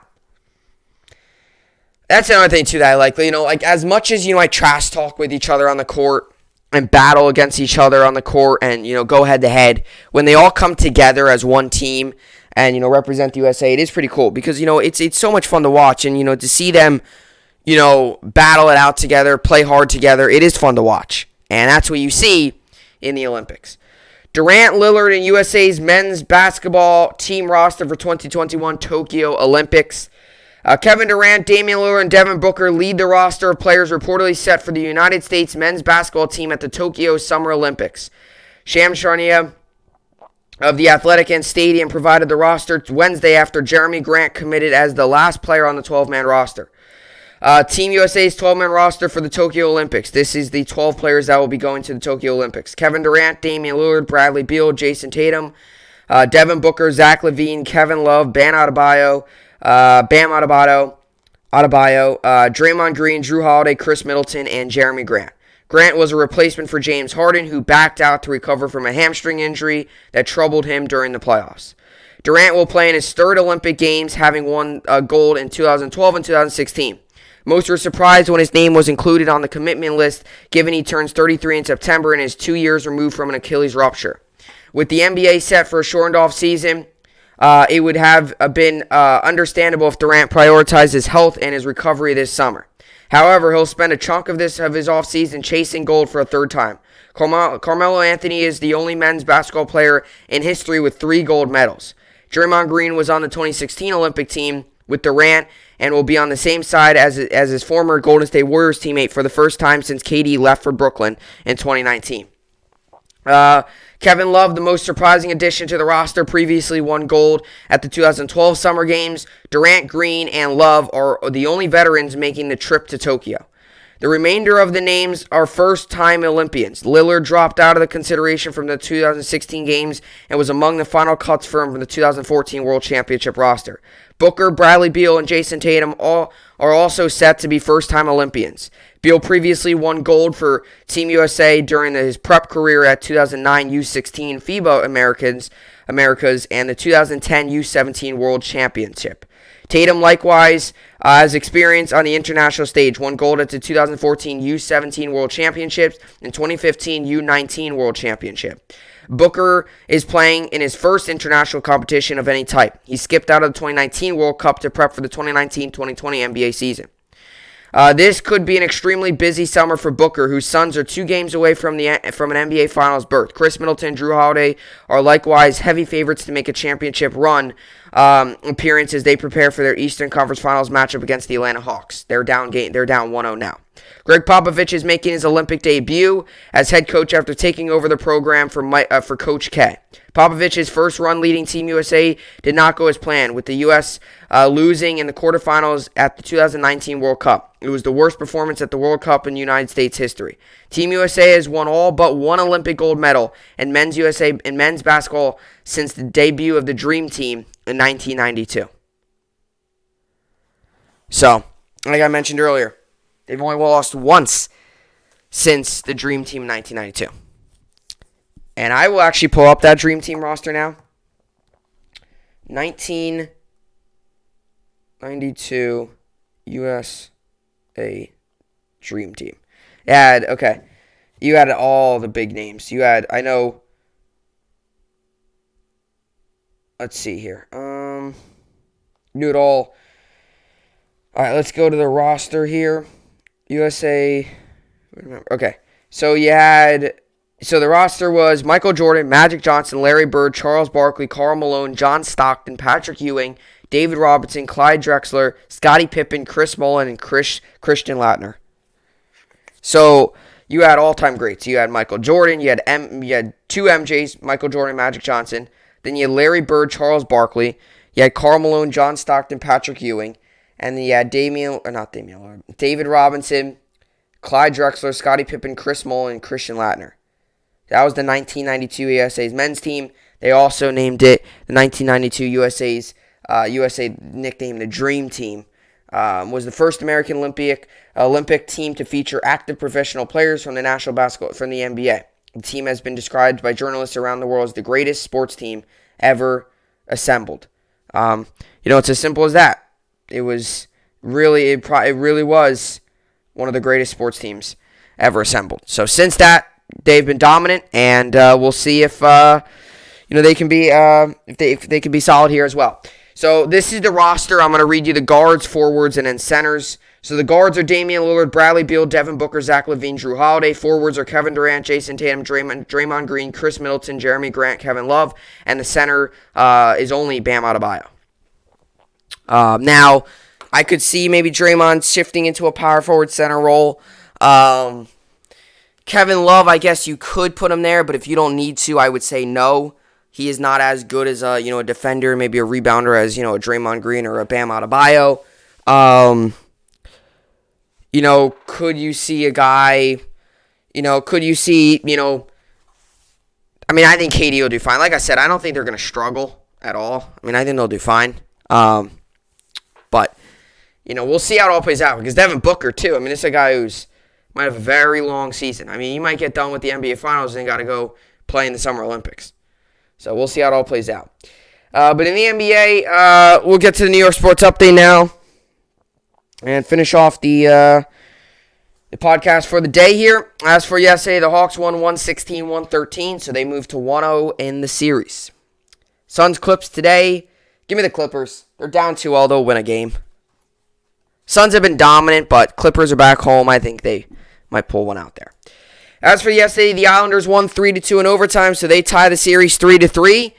That's another thing, too, that I like. As much as, I trash talk with each other on the court and battle against each other on the court and, go head-to-head, when they all come together as one team and, represent the USA, it is pretty cool because, it's so much fun to watch. And, to see them, battle it out together, play hard together, it is fun to watch. And that's what you see in the Olympics. Durant, Lillard, and USA's men's basketball team roster for 2021 Tokyo Olympics. Kevin Durant, Damian Lillard, and Devin Booker lead the roster of players reportedly set for the United States men's basketball team at the Tokyo Summer Olympics. Shams Charania of the Athletic and Stadium provided the roster Wednesday after Jeremy Grant committed as the last player on the 12-man roster. Team USA's 12-man roster for the Tokyo Olympics. This is the 12 players that will be going to the Tokyo Olympics. Kevin Durant, Damian Lillard, Bradley Beal, Jason Tatum, Devin Booker, Zach LaVine, Kevin Love, Bam Adebayo, Draymond Green, Drew Holiday, Chris Middleton, and Jeremy Grant. Grant was a replacement for James Harden, who backed out to recover from a hamstring injury that troubled him during the playoffs. Durant will play in his third Olympic Games, having won gold in 2012 and 2016. Most were surprised when his name was included on the commitment list, given he turns 33 in September and is 2 years removed from an Achilles rupture. With the NBA set for a shortened-off season, it would have been understandable if Durant prioritized his health and his recovery this summer. However, he'll spend a chunk of his offseason chasing gold for a third time. Carmelo Anthony is the only men's basketball player in history with 3 gold medals. Draymond Green was on the 2016 Olympic team with Durant and will be on the same side as his former Golden State Warriors teammate for the first time since KD left for Brooklyn in 2019. Kevin Love, the most surprising addition to the roster, previously won gold at the 2012 Summer Games. Durant, Green, and Love are the only veterans making the trip to Tokyo. The remainder of the names are first-time Olympians. Lillard dropped out of the consideration from the 2016 Games and was among the final cuts from the 2014 World Championship roster. Booker, Bradley Beal, and Jason Tatum are also set to be first-time Olympians. Beal previously won gold for Team USA during his prep career at 2009 U16 FIBA Americas and the 2010 U17 World Championship. Tatum likewise has experience on the international stage, won gold at the 2014 U17 World Championships and 2015 U19 World Championship. Booker is playing in his first international competition of any type. He skipped out of the 2019 World Cup to prep for the 2019-2020 NBA season. This could be an extremely busy summer for Booker, whose Suns are 2 games away from an NBA Finals berth. Chris Middleton and Drew Holiday are likewise heavy favorites to make a championship run appearance as they prepare for their Eastern Conference Finals matchup against the Atlanta Hawks. They're down 1-0 now. Greg Popovich is making his Olympic debut as head coach after taking over the program for Coach K. Popovich's first run leading Team USA did not go as planned, with the U.S. Losing in the quarterfinals at the 2019 World Cup. It was the worst performance at the World Cup in United States history. Team USA has won all but one Olympic gold medal in men's basketball since the debut of the Dream Team in 1992. So, like I mentioned earlier, they've only lost once since the Dream Team in 1992. And I will actually pull up that Dream Team roster now. 1992 USA Dream Team. You had all the big names. Let's see here. Knew it all. All right, let's go to the roster here. USA. Okay, so the roster was Michael Jordan, Magic Johnson, Larry Bird, Charles Barkley, Karl Malone, John Stockton, Patrick Ewing, David Robinson, Clyde Drexler, Scottie Pippen, Chris Mullin, and Christian Laettner. So you had all-time greats. You had Michael Jordan. You had two MJs, Michael Jordan, Magic Johnson. Then you had Larry Bird, Charles Barkley. You had Karl Malone, John Stockton, Patrick Ewing. And then you had David Robinson, Clyde Drexler, Scottie Pippen, Chris Mullin, and Christian Laettner. That was the 1992 USA's men's team. They also named it the 1992 USA nicknamed the Dream Team. Was the first American Olympic team to feature active professional players from the NBA. The team has been described by journalists around the world as the greatest sports team ever assembled. It's as simple as that. It really was one of the greatest sports teams ever assembled. So since that, they've been dominant, and we'll see if they can be if they can be solid here as well. So this is the roster. I'm going to read you the guards, forwards, and then centers. So the guards are Damian Lillard, Bradley Beal, Devin Booker, Zach LaVine, Drew Holiday. Forwards are Kevin Durant, Jason Tatum, Draymond Green, Chris Middleton, Jeremy Grant, Kevin Love, and the center is only Bam Adebayo. Now, I could see maybe Draymond shifting into a power forward center role. Kevin Love, I guess you could put him there, but if you don't need to, I would say no. He is not as good as a defender, maybe a rebounder as a Draymond Green or a Bam Adebayo. Could you see a guy? I think KD will do fine. Like I said, I don't think they're going to struggle at all. I think they'll do fine. But we'll see how it all plays out because Devin Booker too. This is a guy who's might have a very long season. You might get done with the NBA Finals and got to go play in the Summer Olympics. So we'll see how it all plays out. But in the NBA, we'll get to the New York Sports Update now and finish off the podcast for the day here. As for yesterday, the Hawks won 116-113, so they moved to 1-0 in the series. Suns Clips today. Give me the Clippers. They're down 2-0. They'll win a game. Suns have been dominant, but Clippers are back home. I think they might pull one out there. As for yesterday, the Islanders won 3-2 in overtime, so they tie the series 3-3.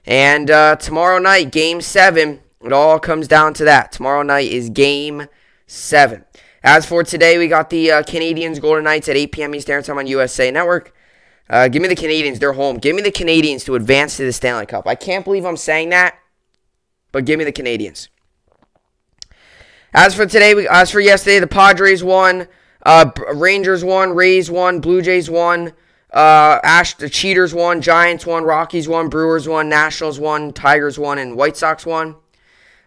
And tomorrow night, Game 7, it all comes down to that. Tomorrow night is Game 7. As for today, we got the Canadians Golden Knights at 8 p.m. Eastern Time on USA Network. Give me the Canadians. They're home. Give me the Canadians to advance to the Stanley Cup. I can't believe I'm saying that, but give me the Canadians. As for yesterday, the Padres won. Rangers won, Rays won, Blue Jays won, the Cheaters won, Giants won, Rockies won, Brewers won, Nationals won, Tigers won, and White Sox won.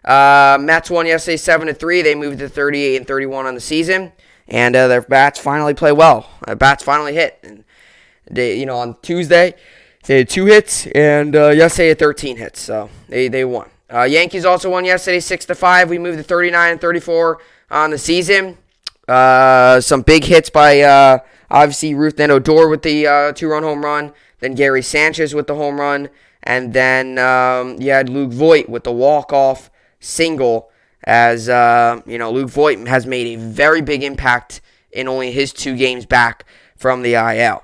Mets won yesterday 7-3. They moved to 38-31 on the season, and their bats finally play well. Bats finally hit. And they, on Tuesday they had 2 hits, and yesterday had 13 hits. So they won. Yankees also won yesterday 6-5. We moved to 39-34 on the season. Some big hits by, obviously, Ruth Odor with the 2-run home run. Then Gary Sanchez with the home run. And then you had Luke Voigt with the walk-off single as Luke Voigt has made a very big impact in only his 2 games back from the IL.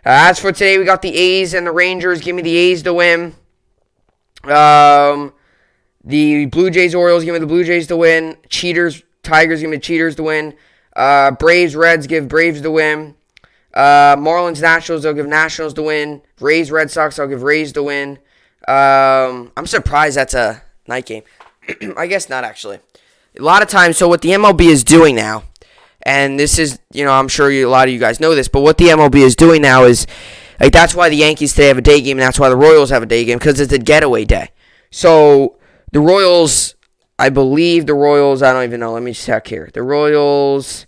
As for today, we got the A's and the Rangers. Give me the A's to win. The Blue Jays, Orioles, give me the Blue Jays to win. Cheaters, Tigers, give me the Cheaters to win. Braves, Reds, give Braves to win. Marlins, Nationals, I'll give Nationals to win. Rays, Red Sox, I'll give Rays to win. I'm surprised that's a night game. I guess not, actually. A lot of times, so what the MLB is doing now, and this is, I'm sure a lot of you guys know this, but what the MLB is doing now is, like, that's why the Yankees today have a day game, and that's why the Royals have a day game, because it's a getaway day. So, the Royals, I don't even know, let me check here. The Royals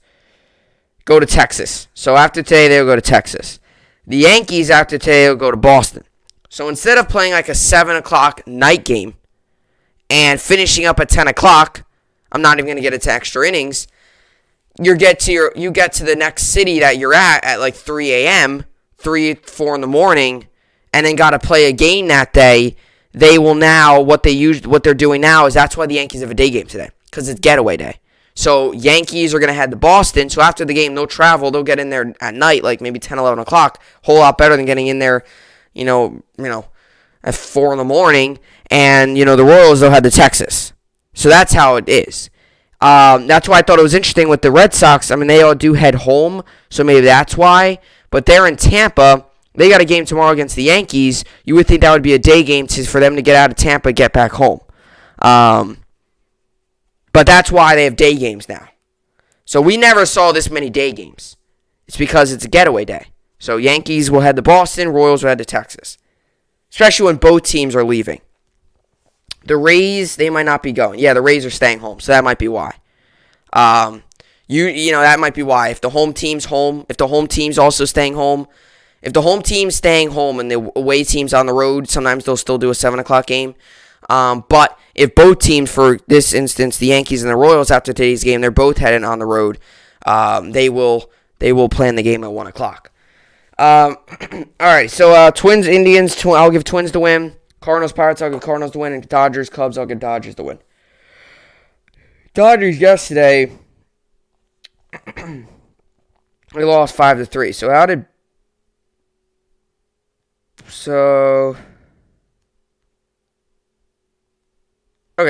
go to Texas. So, after today, they'll go to Texas. The Yankees, after today, will go to Boston. So, instead of playing like a 7 o'clock night game and finishing up at 10 o'clock, I'm not even going to get into extra innings, you get to the next city that you're at like 3 a.m., 4 in the morning, and then got to play a game that day. They will now, what they're doing now is that's why the Yankees have a day game today, because it's getaway day. So Yankees are going to head to Boston, so after the game, they'll travel, they'll get in there at night, like maybe 10, 11 o'clock, whole lot better than getting in there, at 4 in the morning, and, the Royals, they'll head to Texas. So that's how it is. That's why I thought it was interesting with the Red Sox. I mean, they all do head home, so maybe that's why. But they're in Tampa. They got a game tomorrow against the Yankees. You would think that would be a day game for them to get out of Tampa and get back home. But that's why they have day games now. So we never saw this many day games. It's because it's a getaway day. So Yankees will head to Boston. Royals will head to Texas. Especially when both teams are leaving. The Rays, they might not be going. Yeah, the Rays are staying home, so that might be why. That might be why. If the home team's home, if the home team's also staying home, if the home team's staying home and the away team's on the road, sometimes they'll still do a 7 o'clock game. But if both teams, for this instance, the Yankees and the Royals, after today's game, they're both heading on the road, they will plan the game at 1 o'clock. All right, so Twins, Indians, I'll give Twins to win. Cardinals, Pirates, I'll give Cardinals to win. And Dodgers, Cubs, I'll give Dodgers to win. Dodgers yesterday, they lost 5-3.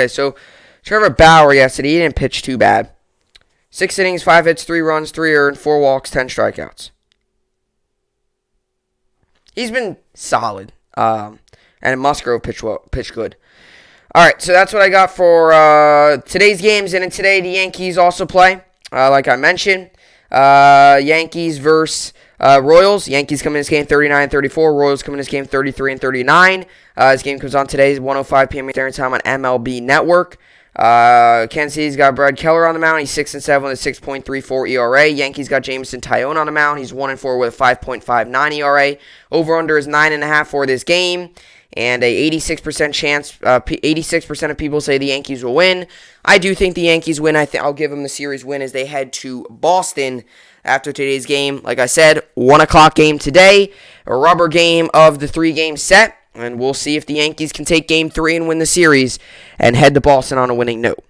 So Trevor Bauer yesterday, he didn't pitch too bad. 6 innings, 5 hits, 3 runs, 3 earned, 4 walks, 10 strikeouts. He's been solid. And Musgrove pitched good. All right, so that's what I got for today's games. And today, the Yankees also play, like I mentioned. Yankees versus Royals. Yankees come in this game 39-34. Royals come in this game 33-39. This game comes on today, 1:05 p.m. Eastern Time on MLB Network. Kansas City's got Brad Keller on the mound. He's 6-7 with a 6.34 ERA. Yankees got Jameson Taillon on the mound. He's 1-4 with a 5.59 ERA. Over/under is 9.5 for this game. And a 86% chance, 86% of people say the Yankees will win. I do think the Yankees win. I'll give them the series win as they head to Boston after today's game. Like I said, 1 o'clock game today, a rubber game of the 3-game set. And we'll see if the Yankees can take Game 3 and win the series and head to Boston on a winning note.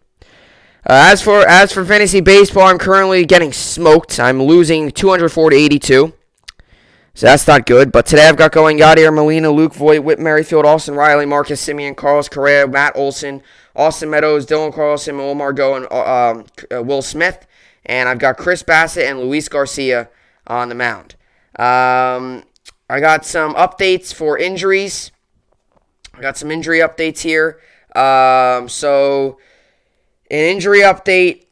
As for fantasy baseball, I'm currently getting smoked. I'm losing 204-82. So that's not good. But today I've got going Yadier Molina, Luke Voigt, Whit Merrifield, Austin Riley, Marcus Semien, Carlos Correa, Matt Olson, Austin Meadows, Dylan Carlson, Omar Go, and Will Smith. And I've got Chris Bassett and Luis Garcia on the mound. I got some updates for injuries. I got some injury updates here. So, an injury update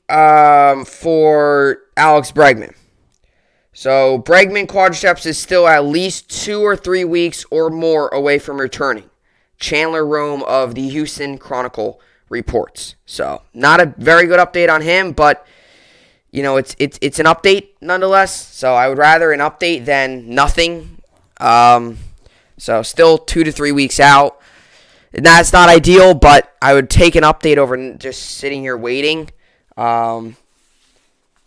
for Alex Bregman. So, Bregman quadriceps is still at least 2 or 3 weeks or more away from returning. Chandler Rome of the Houston Chronicle reports. So, not a very good update on him, but it's an update nonetheless. So, I would rather an update than nothing. So, still 2 to 3 weeks out. That's not ideal, but I would take an update over just sitting here waiting.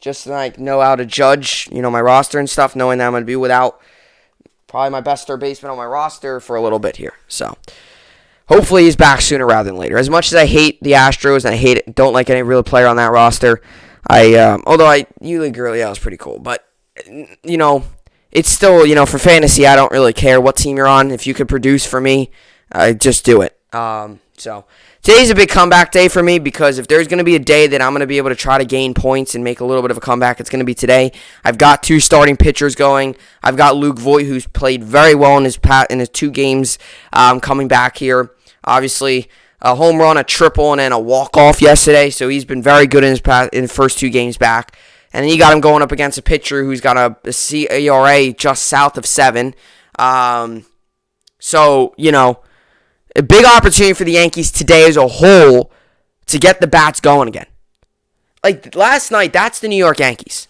Just to know how to judge, my roster and stuff, knowing that I'm going to be without probably my best third baseman on my roster for a little bit here. So, hopefully he's back sooner rather than later. As much as I hate the Astros and I don't like any real player on that roster, although Yuli Gurriel is pretty cool, but it's still, for fantasy, I don't really care what team you're on. If you could produce for me, just do it. So today's a big comeback day for me, because if there's going to be a day that I'm going to be able to try to gain points and make a little bit of a comeback, it's going to be today. I've got 2 starting pitchers going. I've got Luke Voigt, who's played very well in his 2 games coming back here. Obviously, a home run, a triple, and then a walk-off yesterday, so he's been very good in his first 2 games back. And then you got him going up against a pitcher who's got a ERA just south of 7. So, a big opportunity for the Yankees today as a whole to get the bats going again. Like, last night, that's the New York Yankees.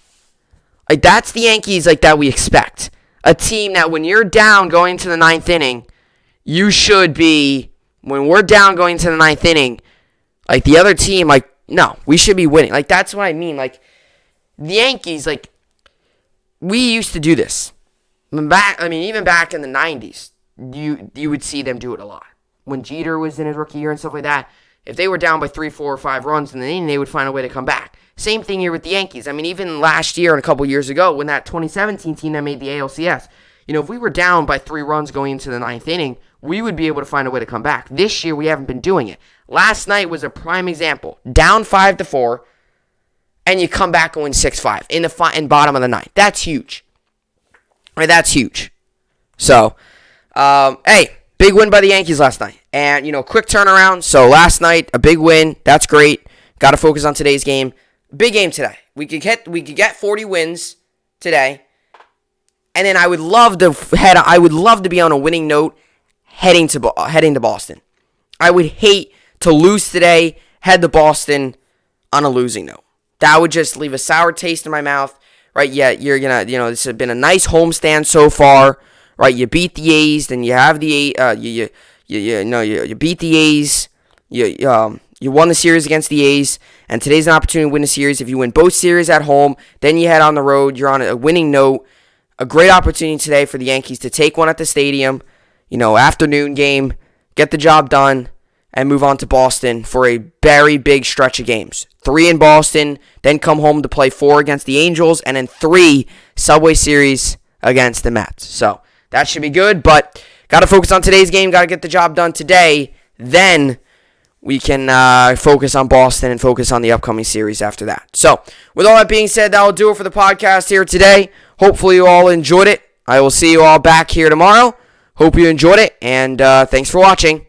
Like, that's the Yankees that we expect. A team that when you're down going to the 9th inning, you should be, when we're down going to the 9th inning, the other team, no, we should be winning. That's what I mean. The Yankees, we used to do this. Even back in the 90s, you would see them do it a lot. When Jeter was in his rookie year and stuff like that, if they were down by 3, 4, or 5 runs in the inning, they would find a way to come back. Same thing here with the Yankees. Even last year and a couple years ago, when that 2017 team that made the ALCS, if we were down by 3 runs going into the 9th inning, we would be able to find a way to come back. This year, we haven't been doing it. Last night was a prime example. Down 5-4, and you come back and win 6-5 in bottom of the 9th. That's huge. Right, that's huge. So, hey, big win by the Yankees last night. And, quick turnaround. So, last night, a big win. That's great. Got to focus on today's game. Big game today. We could get 40 wins today. And then I would love to be on a winning note heading to Boston. I would hate to lose today, head to Boston on a losing note. That would just leave a sour taste in my mouth, right? Yeah, you're gonna, this has been a nice homestand so far, right? You beat the A's, then you have the you beat the A's, you won the series against the A's, and today's an opportunity to win the series. If you win both series at home, then you head on the road. You're on a winning note. A great opportunity today for the Yankees to take one at the stadium, afternoon game, get the job done, and move on to Boston for a very big stretch of games. 3 in Boston, then come home to play 4 against the Angels, and then 3 Subway Series against the Mets. So that should be good, but got to focus on today's game, got to get the job done today. Then we can focus on Boston and focus on the upcoming series after that. So with all that being said, that will do it for the podcast here today. Hopefully you all enjoyed it. I will see you all back here tomorrow. Hope you enjoyed it, and thanks for watching.